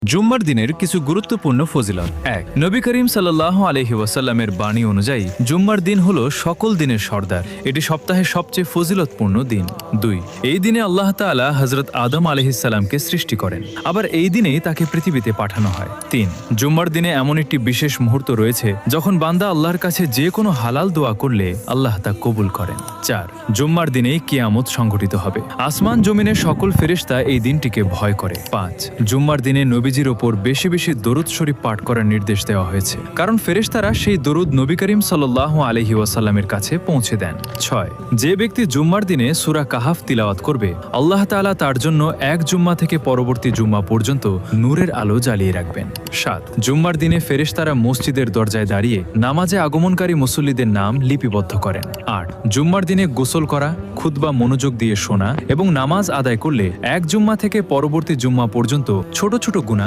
জুম্মার দিনের কিছু গুরুত্বপূর্ণ ফজিলত। ১। নবী করিম সাল্লাল্লাহু আলাইহি ওয়াসাল্লামের বাণী অনুযায়ী জুম্মার দিন হলো সকল দিনের সর্দার। এটি সপ্তাহের সবচেয়ে ফজিলতপূর্ণ দিন। ২। এই দিনে আল্লাহ তাআলা হযরত আদম আলাইহিসসালামকে সৃষ্টি করেন, আবার এই দিনেই তাকে পৃথিবীতে পাঠানো হয়। ৩। জুম্মার দিনে এমন একটি বিশেষ মুহূর্ত রয়েছে যখন বান্দা আল্লাহর কাছে যে কোনো হালাল দোয়া করলে আল্লাহ তা কবুল করেন। ৪। জুম্মার দিনেই কিয়ামত সংঘটিত হবে। আসমান জমিনের সকল ফেরেশতা এই দিনটিকে ভয় করে। ৫। জুম্মার দিনে নবীজির ওপর বেশি বেশি দরুদ শরীফ পাঠ করার নির্দেশ দেওয়া হয়েছে, কারণ ফেরেশতারা সেই দরুদ নবী করিম সাল্লাল্লাহু আলাইহি ওয়াসাল্লামের কাছে পৌঁছে দেন। ৬। যে ব্যক্তি জুম্মার দিনে সূরা কাহাফ তিলাওয়াত করবে, আল্লাহ তাআলা তার জন্য এক জুম্মা থেকে পরবর্তী জুম্মা পর্যন্ত নূরের আলো জ্বালিয়ে রাখবেন। ৭। জুম্মার দিনে ফেরেশতারা মসজিদের দরজায় দাঁড়িয়ে নামাজে আগমনকারী মুসল্লিদের নাম লিপিবদ্ধ করেন। ৮। জুম্মার দিনে গোসল করা, খুতবা মনোযোগ দিয়ে শোনা এবং নামাজ আদায় করলে এক জুম্মা থেকে পরবর্তী জুম্মা পর্যন্ত ছোট ছোট গুনাহ